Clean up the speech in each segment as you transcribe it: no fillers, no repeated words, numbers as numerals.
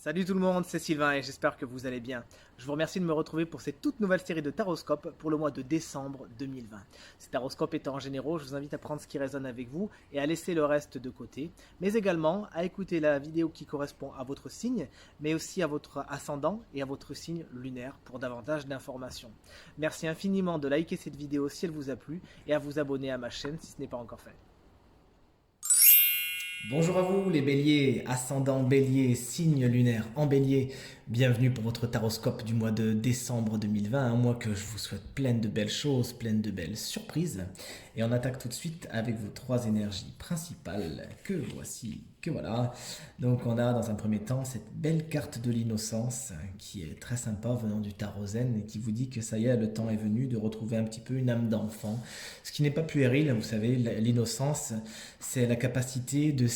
Salut tout le monde, c'est Sylvain et j'espère que vous allez bien. Je vous remercie de me retrouver pour cette toute nouvelle série de Taroscope pour le mois de décembre 2020. Ces taroscopes étant généraux, je vous invite à prendre ce qui résonne avec vous et à laisser le reste de côté, mais également à écouter la vidéo qui correspond à votre signe, mais aussi à votre ascendant et à votre signe lunaire pour davantage d'informations. Merci infiniment de liker cette vidéo si elle vous a plu et à vous abonner à ma chaîne si ce n'est pas encore fait. Bonjour à vous les béliers, ascendant bélier, signe lunaire en bélier. Bienvenue pour votre taroscope du mois de décembre 2020, un mois que je vous souhaite plein de belles choses, plein de belles surprises. Et on attaque tout de suite avec vos trois énergies principales que voici, que voilà. Donc on a dans un premier temps cette belle carte de l'innocence qui est très sympa venant du tarot zen et qui vous dit que ça y est, le temps est venu de retrouver un petit peu une âme d'enfant. Ce qui n'est pas puéril, vous savez, l'innocence, c'est la capacité de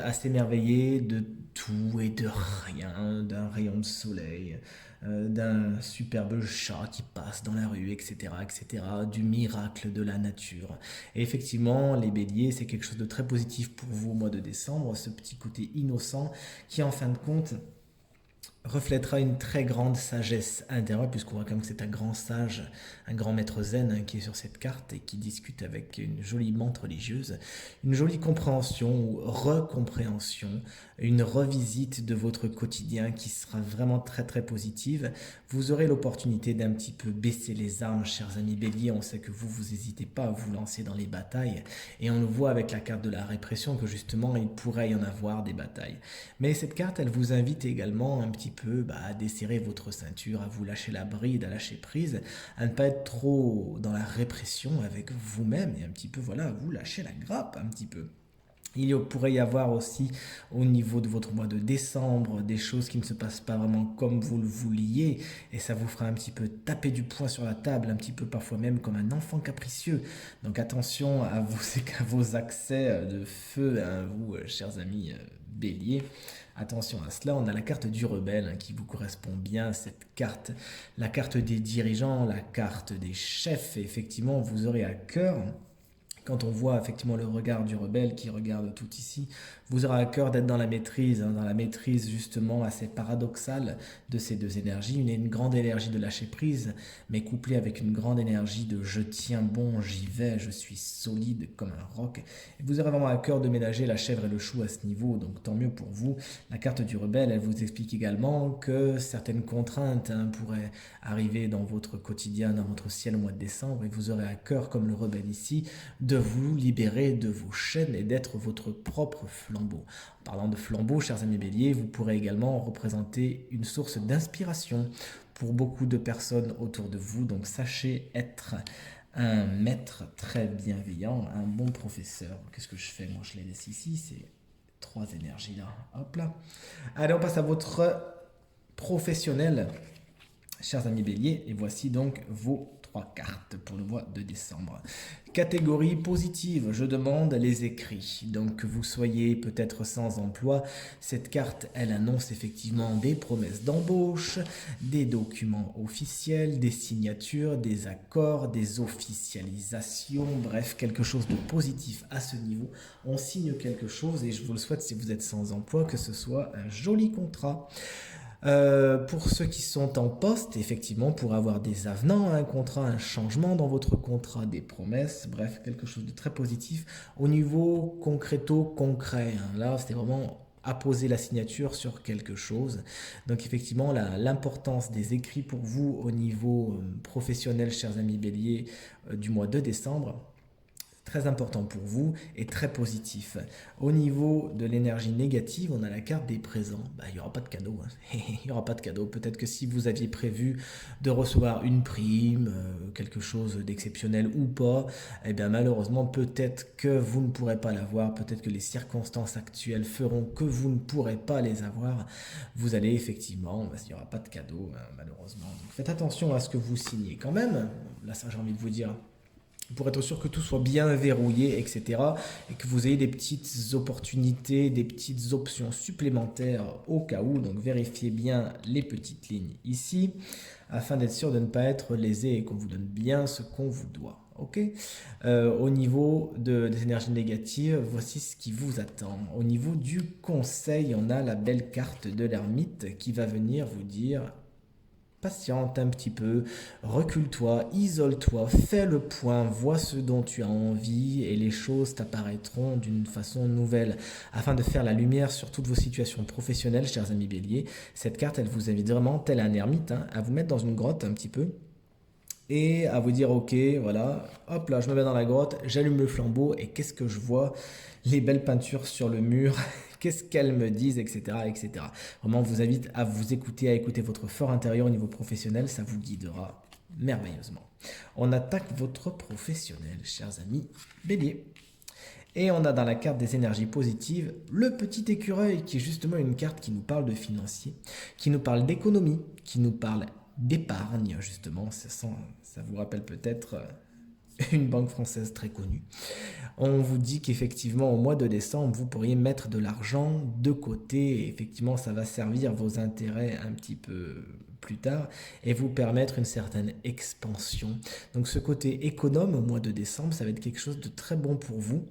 à s'émerveiller de tout et de rien, d'un rayon de soleil, d'un superbe chat qui passe dans la rue, etc., etc., du miracle de la nature. Et effectivement, les béliers, c'est quelque chose de très positif pour vous au mois de décembre, ce petit côté innocent qui, en fin de compte, reflètera une très grande sagesse intérieure, puisqu'on voit quand même que c'est un grand sage, un grand maître zen qui est sur cette carte et qui discute avec une jolie menthe religieuse, une jolie compréhension ou recompréhension, une revisite de votre quotidien qui sera vraiment très très positive. Vous aurez l'opportunité d'un petit peu baisser les armes, chers amis béliers. On sait que vous n'hésitez pas à vous lancer dans les batailles et on le voit avec la carte de la répression que justement il pourrait y en avoir des batailles. Mais cette carte, elle vous invite également un petit peu à desserrer votre ceinture, à vous lâcher la bride, à lâcher prise, à ne pas être trop dans la répression avec vous-même et un petit peu, voilà, vous lâcher la grappe un petit peu. Pourrait y avoir aussi au niveau de votre mois de décembre des choses qui ne se passent pas vraiment comme vous le vouliez et ça vous fera un petit peu taper du poing sur la table, un petit peu parfois même comme un enfant capricieux. Donc attention à vos accès de feu, hein, vous chers amis béliers. Attention à cela, on a la carte du rebelle qui vous correspond bien, cette carte, la carte des dirigeants, la carte des chefs. Et effectivement, vous aurez à cœur, quand on voit effectivement le regard du rebelle qui regarde tout ici, vous aurez à cœur d'être dans la maîtrise, hein, dans la maîtrise justement assez paradoxale de ces deux énergies. Une grande énergie de lâcher prise, mais couplée avec une grande énergie de je tiens bon, j'y vais, je suis solide comme un roc. Et vous aurez vraiment à cœur de ménager la chèvre et le chou à ce niveau, donc tant mieux pour vous. La carte du rebelle, elle vous explique également que certaines contraintes pourraient arriver dans votre quotidien, dans votre ciel au mois de décembre, et vous aurez à cœur, comme le rebelle ici, de vous libérer de vos chaînes et d'être votre propre flambeau. En parlant de flambeau, chers amis béliers, vous pourrez également représenter une source d'inspiration pour beaucoup de personnes autour de vous. Donc sachez être un maître très bienveillant, un bon professeur. Qu'est-ce que je fais? Moi, je les laisse ici, c'est trois énergies là. Hop là. Allez, on passe à votre professionnel, chers amis béliers, et voici donc vos trois cartes pour le mois de décembre. Catégorie positive, je demande les écrits. Donc que vous soyez peut-être sans emploi, cette carte, elle annonce effectivement des promesses d'embauche, des documents officiels, des signatures, des accords, des officialisations, bref, quelque chose de positif à ce niveau. On signe quelque chose et je vous le souhaite si vous êtes sans emploi, que ce soit un joli contrat. Pour ceux qui sont en poste, effectivement, pour avoir des avenants à un contrat, un changement dans votre contrat, des promesses, bref, quelque chose de très positif. Au niveau concret, hein, là, c'était vraiment apposer la signature sur quelque chose. Donc effectivement, l'importance des écrits pour vous au niveau professionnel, chers amis béliers, du mois de décembre, très important pour vous et très positif. Au niveau de l'énergie négative, on a la carte des présents. Il n'y aura pas de cadeau. Hein. Il n'y aura pas de cadeau. Peut-être que si vous aviez prévu de recevoir une prime, quelque chose d'exceptionnel ou pas, eh bien malheureusement, peut-être que vous ne pourrez pas l'avoir. Peut-être que les circonstances actuelles feront que vous ne pourrez pas les avoir. Vous allez effectivement, il n'y aura pas de cadeau, hein, malheureusement. Donc faites attention à ce que vous signez quand même. Là, ça j'ai envie de vous dire, pour être sûr que tout soit bien verrouillé, etc. Et que vous ayez des petites opportunités, des petites options supplémentaires au cas où. Donc vérifiez bien les petites lignes ici, afin d'être sûr de ne pas être lésé et qu'on vous donne bien ce qu'on vous doit. Ok. Au niveau des énergies négatives, voici ce qui vous attend. Au niveau du conseil, on a la belle carte de l'ermite qui va venir vous dire patiente un petit peu, recule-toi, isole-toi, fais le point, vois ce dont tu as envie et les choses t'apparaîtront d'une façon nouvelle. Afin de faire la lumière sur toutes vos situations professionnelles, chers amis béliers, cette carte, elle vous invite vraiment, tel un ermite, hein, à vous mettre dans une grotte un petit peu et à vous dire ok, voilà, hop là, je me mets dans la grotte, j'allume le flambeau et qu'est-ce que je vois? Les belles peintures sur le mur, qu'est-ce qu'elles me disent, etc., etc. Vraiment, on vous invite à vous écouter, à écouter votre fort intérieur au niveau professionnel, ça vous guidera merveilleusement. On attaque votre professionnel, chers amis béliers. Et on a dans la carte des énergies positives le petit écureuil qui est justement une carte qui nous parle de financier, qui nous parle d'économie, qui nous parle d'épargne justement. Ça vous rappelle peut-être une banque française très connue. On vous dit qu'effectivement au mois de décembre vous pourriez mettre de l'argent de côté et effectivement ça va servir vos intérêts un petit peu plus tard et vous permettre une certaine expansion. Donc ce côté économe au mois de décembre ça va être quelque chose de très bon pour vous.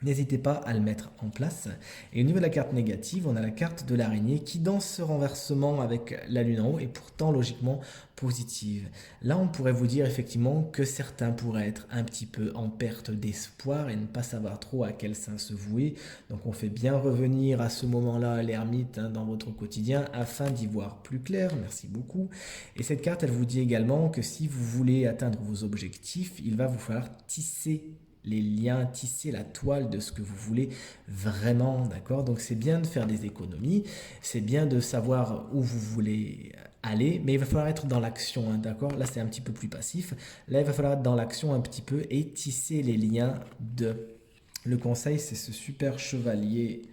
N'hésitez pas à le mettre en place. Et au niveau de la carte négative, on a la carte de l'araignée qui dans ce renversement avec la lune en haut est pourtant logiquement positive. Là, on pourrait vous dire effectivement que certains pourraient être un petit peu en perte d'espoir et ne pas savoir trop à quel sein se vouer. Donc on fait bien revenir à ce moment-là l'ermite dans votre quotidien afin d'y voir plus clair. Merci beaucoup. Et cette carte, elle vous dit également que si vous voulez atteindre vos objectifs, il va vous falloir tisser les liens, tisser la toile de ce que vous voulez vraiment, d'accord? Donc c'est bien de faire des économies, c'est bien de savoir où vous voulez aller, mais il va falloir être dans l'action, hein, d'accord? Là c'est un petit peu plus passif, là il va falloir être dans l'action un petit peu et tisser les liens de... Le conseil c'est ce super chevalier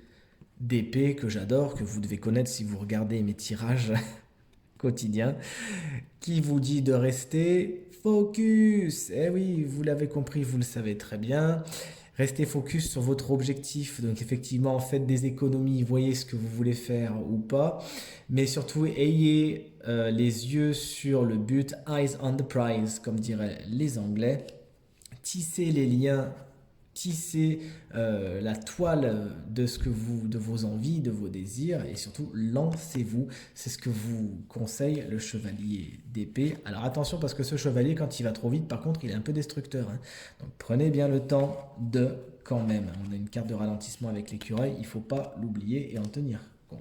d'épée que j'adore, que vous devez connaître si vous regardez mes tirages quotidiens, qui vous dit de rester focus. Eh oui, vous l'avez compris, vous le savez très bien. Restez focus sur votre objectif. Donc effectivement, faites des économies, voyez ce que vous voulez faire ou pas. Mais surtout, ayez les yeux sur le but, eyes on the prize, comme diraient les Anglais. Tissez les liens, tissez la toile de vos envies, de vos désirs et surtout lancez-vous. C'est ce que vous conseille le chevalier d'épée. Alors attention parce que ce chevalier quand il va trop vite par contre il est un peu destructeur, hein. Donc prenez bien le temps de quand même. On a une carte de ralentissement avec l'écureuil, il ne faut pas l'oublier et en tenir compte.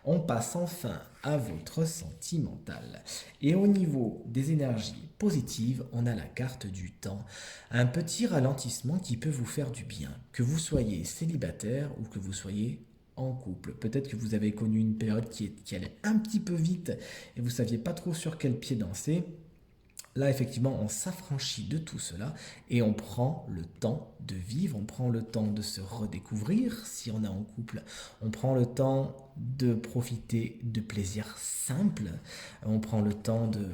On passe enfin à votre sentimental. Et au niveau des énergies positives, on a la carte du temps. Un petit ralentissement qui peut vous faire du bien. Que vous soyez célibataire ou que vous soyez en couple. Peut-être que vous avez connu une période qui allait un petit peu vite et vous ne saviez pas trop sur quel pied danser. Là, effectivement, on s'affranchit de tout cela et on prend le temps de vivre, on prend le temps de se redécouvrir si on est en couple, on prend le temps de profiter de plaisirs simples, on prend le temps de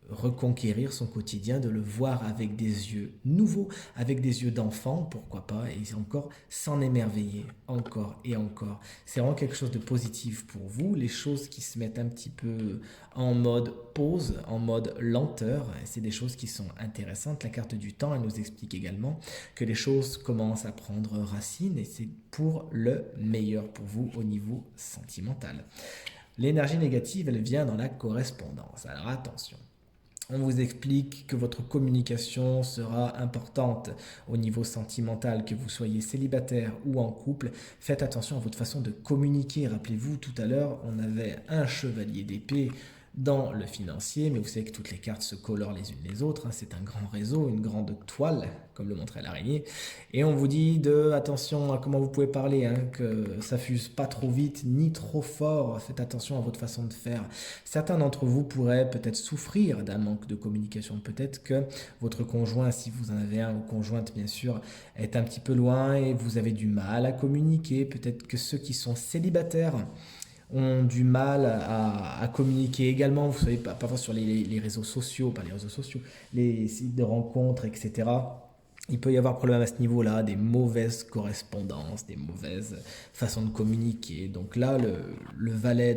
reconquérir son quotidien, de le voir avec des yeux nouveaux, avec des yeux d'enfant, pourquoi pas, et encore s'en émerveiller, encore et encore. C'est vraiment quelque chose de positif pour vous, les choses qui se mettent un petit peu en mode pause, en mode lenteur, et c'est des choses qui sont intéressantes. La carte du temps, elle nous explique également que les choses commencent à prendre racine, et c'est pour le meilleur pour vous au niveau sentimental. L'énergie négative, elle vient dans la correspondance. Alors attention. On vous explique que votre communication sera importante au niveau sentimental, que vous soyez célibataire ou en couple. Faites attention à votre façon de communiquer. Rappelez-vous, tout à l'heure, on avait un chevalier d'épée dans le financier, mais vous savez que toutes les cartes se colorent les unes les autres, hein. C'est un grand réseau, une grande toile, comme le montrait l'araignée. Et on vous dit de attention à comment vous pouvez parler, hein, que ça fuse pas trop vite ni trop fort. Faites attention à votre façon de faire. Certains d'entre vous pourraient peut-être souffrir d'un manque de communication. Peut-être que votre conjoint, si vous en avez un ou conjointe bien sûr, est un petit peu loin et vous avez du mal à communiquer. Peut-être que ceux qui sont célibataires ont du mal à communiquer également, vous savez, parfois sur les réseaux sociaux, pas les réseaux sociaux, les sites de rencontres, etc. Il peut y avoir problème à ce niveau-là, des mauvaises correspondances, des mauvaises façons de communiquer. Donc là, le valet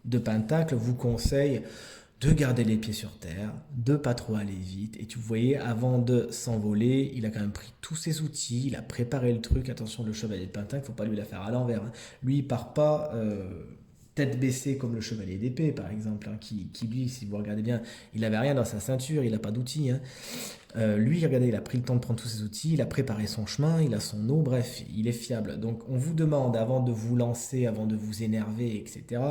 de Pentacle vous conseille de garder les pieds sur terre, de pas trop aller vite. Et tu voyais, avant de s'envoler, il a quand même pris tous ses outils, il a préparé le truc. Attention, le chevalier de Pantin, il ne faut pas lui la faire à l'envers, hein. Lui, il part pas tête baissée comme le chevalier d'épée, par exemple, hein, qui, lui, si vous regardez bien, il n'avait rien dans sa ceinture, il n'a pas d'outils, hein. Lui, regardez, il a pris le temps de prendre tous ses outils, il a préparé son chemin, il a son eau, bref, il est fiable. Donc, on vous demande, avant de vous lancer, avant de vous énerver, etc.,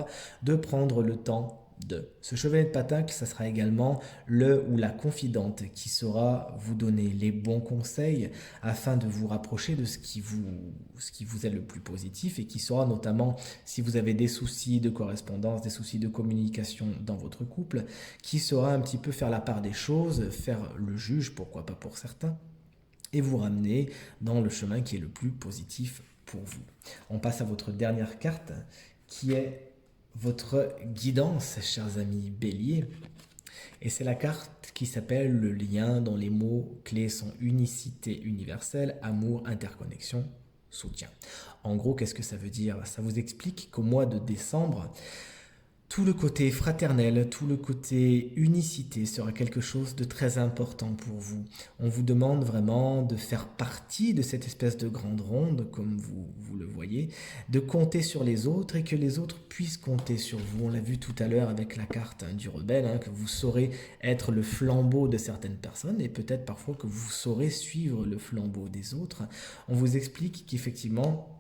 de prendre le temps de. Ce chevalier de Patacle, ça sera également le ou la confidente qui saura vous donner les bons conseils afin de vous rapprocher de ce qui vous est le plus positif et qui saura notamment, si vous avez des soucis de correspondance, des soucis de communication dans votre couple, qui saura un petit peu faire la part des choses, faire le juge, pourquoi pas pour certains, et vous ramener dans le chemin qui est le plus positif pour vous. On passe à votre dernière carte qui est votre guidance, chers amis Bélier. Et c'est la carte qui s'appelle le lien, dont les mots clés sont unicité universelle, amour, interconnexion, soutien. En gros, qu'est-ce que ça veut dire? Ça vous explique qu'au mois de décembre, tout le côté fraternel, tout le côté unicité sera quelque chose de très important pour vous. On vous demande vraiment de faire partie de cette espèce de grande ronde, comme vous le voyez, de compter sur les autres et que les autres puissent compter sur vous. On l'a vu tout à l'heure avec la carte du rebelle, que vous saurez être le flambeau de certaines personnes et peut-être parfois que vous saurez suivre le flambeau des autres. On vous explique qu'effectivement,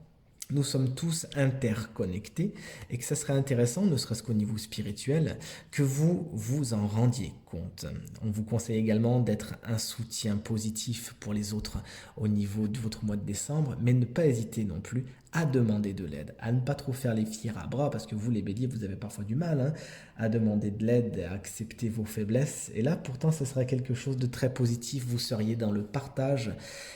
nous sommes tous interconnectés et que ça serait intéressant, ne serait-ce qu'au niveau spirituel, que vous vous en rendiez compte. On vous conseille également d'être un soutien positif pour les autres au niveau de votre mois de décembre, mais ne pas hésiter non plus à demander de l'aide, à ne pas trop faire les fiers à bras, parce que vous les béliers, vous avez parfois du mal à demander de l'aide, à accepter vos faiblesses. Et là, pourtant, ce serait quelque chose de très positif, vous seriez dans le partage,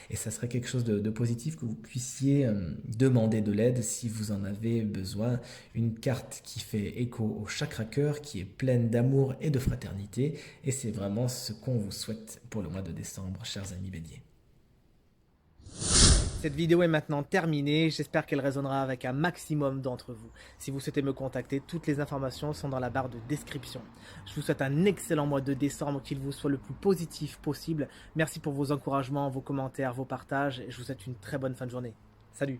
et ça serait quelque chose de positif que vous puissiez demander de l'aide si vous en avez besoin. Une carte qui fait écho au chakra cœur, qui est pleine d'amour et de fraternité, et c'est vraiment ce qu'on vous souhaite pour le mois de décembre, chers amis béliers. Cette vidéo est maintenant terminée, j'espère qu'elle résonnera avec un maximum d'entre vous. Si vous souhaitez me contacter, toutes les informations sont dans la barre de description. Je vous souhaite un excellent mois de décembre, qu'il vous soit le plus positif possible. Merci pour vos encouragements, vos commentaires, vos partages, et je vous souhaite une très bonne fin de journée. Salut!